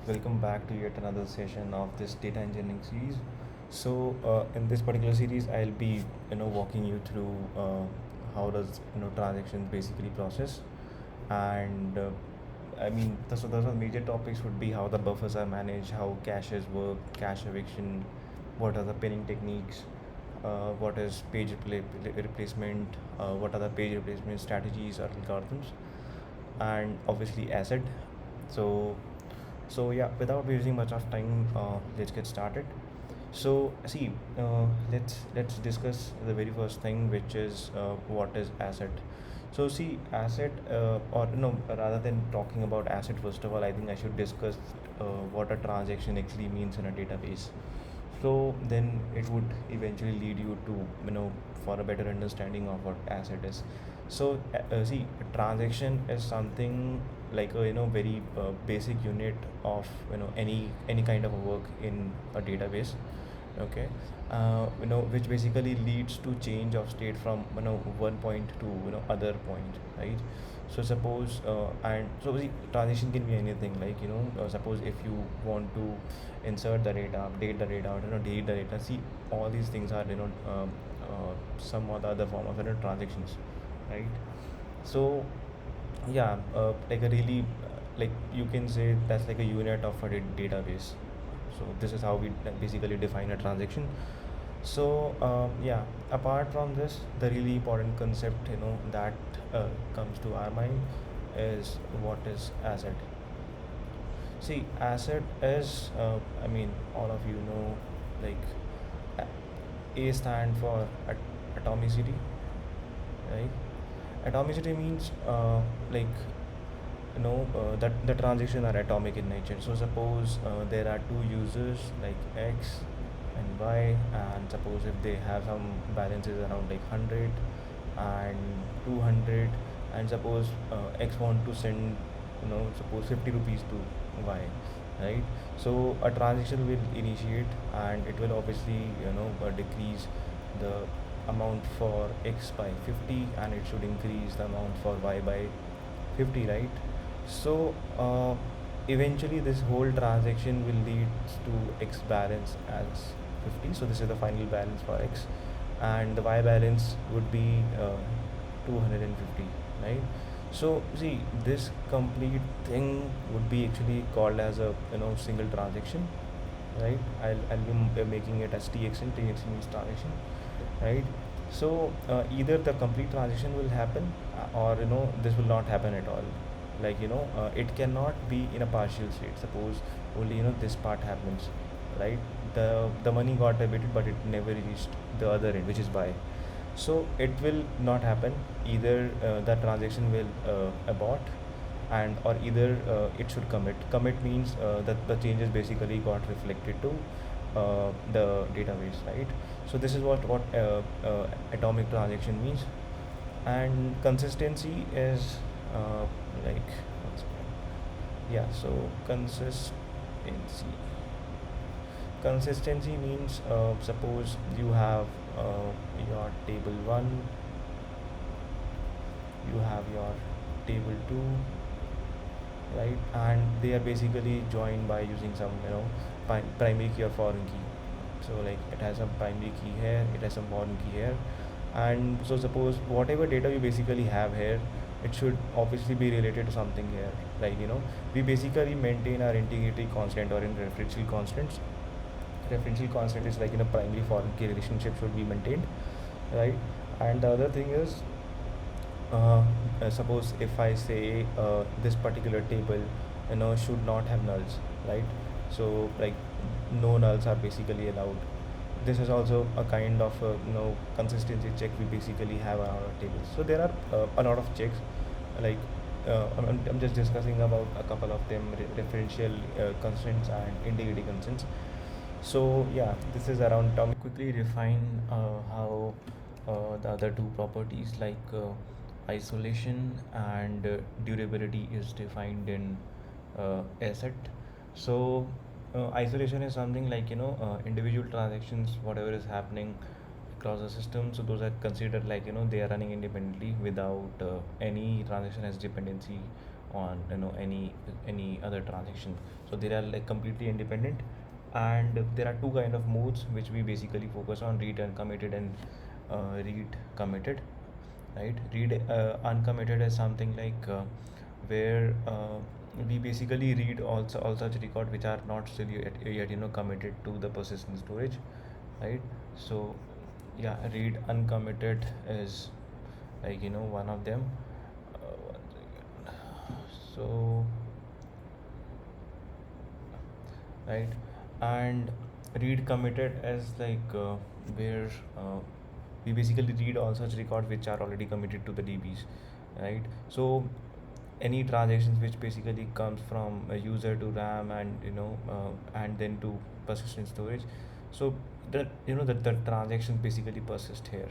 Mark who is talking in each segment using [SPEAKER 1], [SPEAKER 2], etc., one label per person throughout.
[SPEAKER 1] Welcome back to yet another session of this data engineering series. In this particular series, I'll be walking you through how does transactions basically process, and those are major topics would be how the buffers are managed, how caches work, cache eviction, what are the pinning techniques, what is replacement, what are the page replacement strategies or algorithms, and obviously asset. So yeah, without wasting much of time, let's get started. Let's discuss the very first thing, which is what is asset. Asset, or rather than talking about asset, first of all, I think I should discuss what a transaction actually means in a database. So then it would eventually lead you to for a better understanding of what asset is. A transaction is something like a very basic unit of any kind of a work in a database. Okay. Which basically leads to change of state from one point to other point, right? Transition can be anything, like suppose if you want to insert the data, update the data, or delete the data. See, all these things are some or the other form of transactions, right? So yeah, like a really like you can say that's like a unit of a database. So this is how we basically define a transaction. Apart from this, the really important concept that comes to our mind is what is asset. See, asset is, all of you know, like A stand for atomicity, right? Atomicity means that the transaction are atomic in nature. So suppose there are two users like X and Y, and suppose if they have some balances around like 100 and 200, and suppose X want to send suppose 50 rupees to Y, right? So a transaction will initiate, and it will obviously decrease the amount for X by 50, and it should increase the amount for Y by 50, right? So eventually this whole transaction will lead to X balance as 50. So this is the final balance for X, and the Y balance would be 250, right? So see, this complete thing would be actually called as a single transaction, right? I'll be making it as TXN. TXN means transaction, right? So either the complete transition will happen, or this will not happen at all. Like it cannot be in a partial state. Suppose only this part happens, right? The money got debited, but it never reached the other end, which is buy. So it will not happen. Either the transaction will abort, and or either it should commit means that the changes basically got reflected to the database, right? So this is what atomic transaction means. And consistency is like one second. Yeah, so consistency means suppose you have your table 1, you have your table 2, right? And they are basically joined by using some primary key or foreign key. So like it has some primary key here, it has some foreign key here. And so suppose whatever data you basically have here, it should obviously be related to something here. Like we basically maintain our integrity constant or in referential constants. Referential constant is like primary foreign key relationship should be maintained, right? And the other thing is, uh, suppose if I say this particular table should not have nulls, right? So like no nulls are basically allowed. This is also a kind of consistency check we basically have on our tables. So there are a lot of checks, like I'm just discussing about a couple of them: referential constraints and integrity constraints. So yeah, this is around term. Quickly define how the other two properties, like isolation and durability, is defined in asset. So isolation is something like individual transactions, whatever is happening across the system. So those are considered like they are running independently without any transaction as dependency on any other transaction. So they are like completely independent, and there are two kind of modes which we basically focus on: read uncommitted and read committed, right? Read uncommitted is something like where we basically read all such record which are not still yet committed to the persistent storage, right? So yeah, read uncommitted is like one of them. One second. So right, and read committed is like where we basically read all such records which are already committed to the DBs, right? So any transactions which basically comes from a user to RAM and and then to persistent storage. So the transactions basically persist here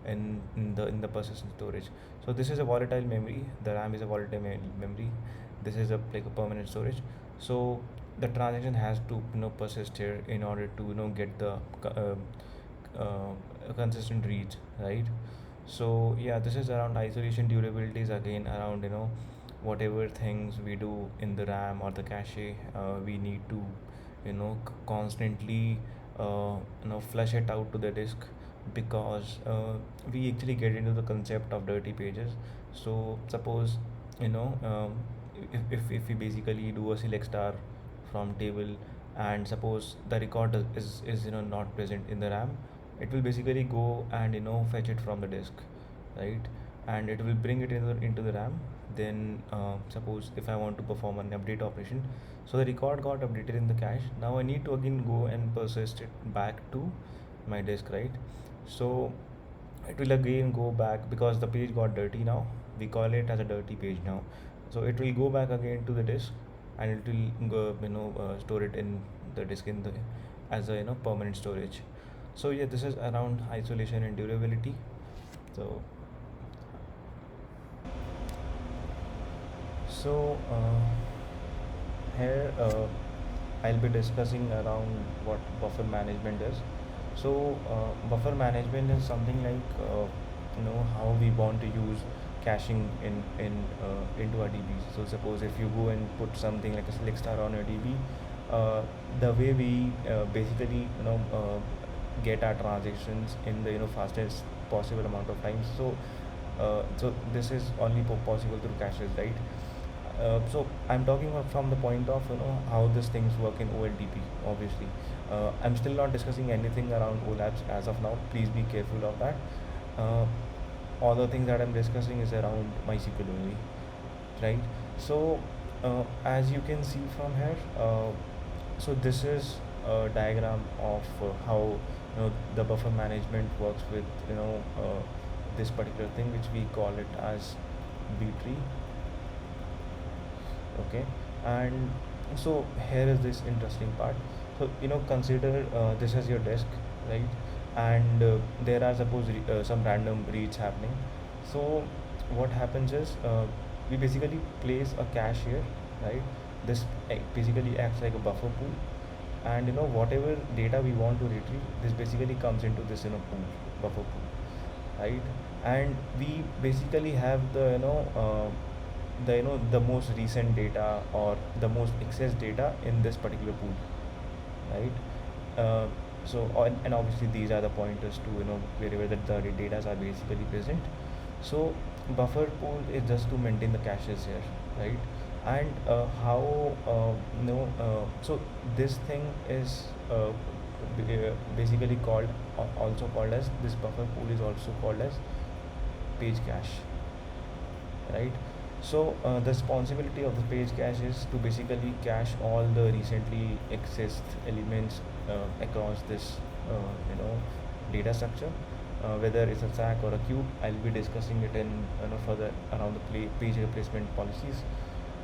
[SPEAKER 1] in the persistent storage. So this is a volatile memory. The RAM is a volatile memory. This is a like a permanent storage. So the transaction has to persist here in order to get the consistent reach, right? So yeah, this is around isolation. Durability is again around whatever things we do in the RAM or the cache, we need to constantly flush it out to the disk, because we actually get into the concept of dirty pages. So suppose you know um, if we basically do a select star from table, and suppose the record is not present in the RAM, it will basically go and fetch it from the disk, right? And it will bring it into the RAM. Then suppose if I want to perform an update operation, so the record got updated in the cache. Now I need to again go and persist it back to my disk, right? So it will again go back because the page got dirty now. We call it as a dirty page now. So it will go back again to the disk, and it will go, store it in the disk in the as a permanent storage. So yeah, this is around isolation and durability. So so here I'll be discussing around what buffer management is. So buffer management is something like how we want to use caching into our DBs. So suppose if you go and put something like a select star on your DB, the way we basically get our transactions in the fastest possible amount of time. So this is only possible through caches, right? So I'm talking from the point of how these things work in OLTP. Obviously, I'm still not discussing anything around OLAPs as of now. Please be careful of that. Uh, all the things that I'm discussing is around MySQL only, right? So as you can see from here, so this is a diagram of how the buffer management works with this particular thing which we call it as B tree. Okay, and so here is this interesting part. So consider this as your desk, right? And there are suppose some random reads happening. So what happens is we basically place a cache here, right? This basically acts like a buffer pool, and whatever data we want to retrieve, this basically comes into this pool, buffer pool, right? And we basically have the most recent data or the most excess data in this particular pool, right? And obviously these are the pointers to wherever the data are basically present. So buffer pool is just to maintain the caches here, right? And how so this thing is basically called also called as, this buffer pool is also called as page cache, right? So the responsibility of the page cache is to basically cache all the recently accessed elements across this data structure, whether it's a stack or a cube. I'll be discussing it in further around the page replacement policies,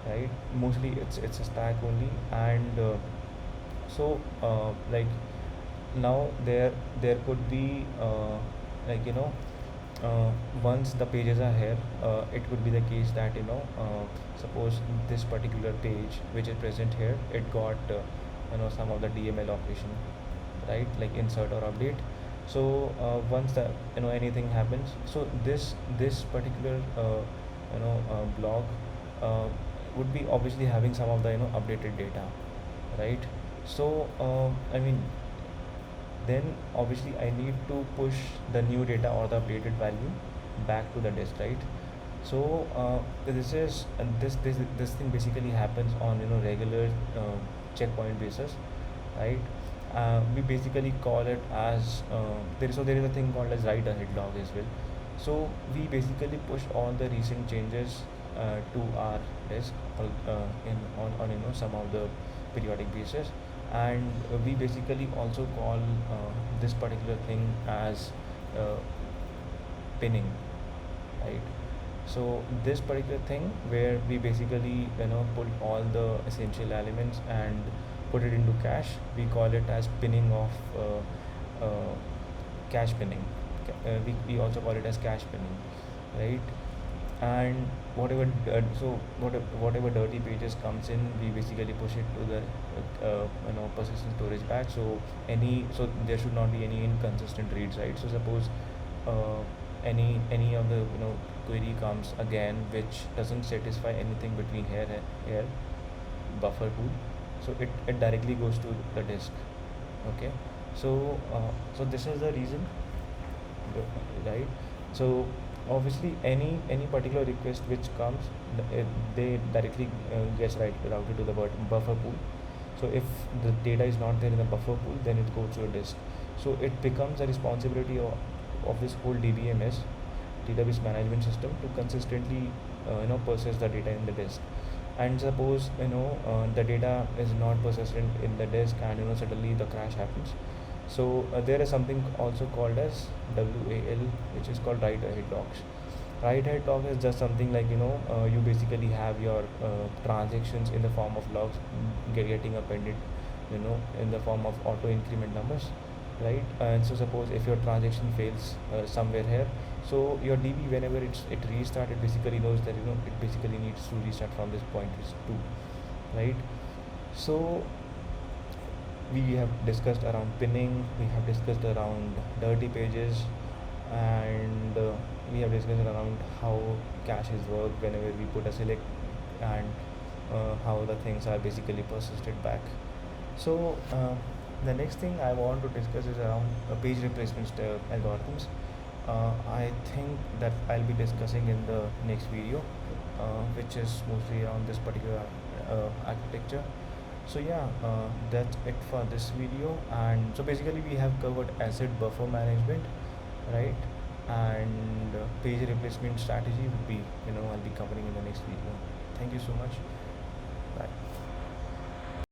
[SPEAKER 1] right? Mostly it's a stack only, and like now there could be like once the pages are here, it could be the case that suppose this particular page which is present here, it got some of the DML operation, right, like insert or update. So once the anything happens, so this particular block, uh, would be obviously having some of the updated data, right? So I mean, then obviously I need to push the new data or the updated value back to the disk, right? So this is this thing basically happens on regular checkpoint basis, right? We basically call it as there is a thing called as write ahead log as well. So we basically push all the recent changes to our disk in on some of the periodic basis, and we basically also call this particular thing as uh, pinning, right? So this particular thing where we basically pull all the essential elements and put it into cache, we call it as pinning of cache pinning. We also call it as cache pinning, right? And whatever dirty pages comes in, we basically push it to the persistent storage back. So there should not be any inconsistent reads, right? So suppose uh, any of the query comes again which doesn't satisfy anything between here buffer pool, so it directly goes to the disk. Okay. So this is the reason, right? So obviously any particular request which comes, they directly gets routed to the buffer pool. So if the data is not there in the buffer pool, then it goes to a disk. So it becomes a responsibility of this whole DBMS, database management system, to consistently process the data in the disk. And suppose the data is not persistent in the disk, and suddenly the crash happens. So there is something also called as WAL, which is called write ahead logs. Write ahead log is just something like you basically have your transactions in the form of logs getting appended, in the form of auto increment numbers, right? And so suppose if your transaction fails somewhere here, so your DB, whenever it restart, it basically knows that it basically needs to restart from this point too, right? So we have discussed around pinning, we have discussed around dirty pages, and we have discussed around how caches work whenever we put a select, and how the things are basically persisted back. So the next thing I want to discuss is around page replacement algorithms. I think that I'll be discussing in the next video, which is mostly around this particular architecture. So yeah, that's it for this video. And so basically we have covered asset buffer management, right? And page replacement strategy would be I'll be covering in the next video. Thank you so much. Bye.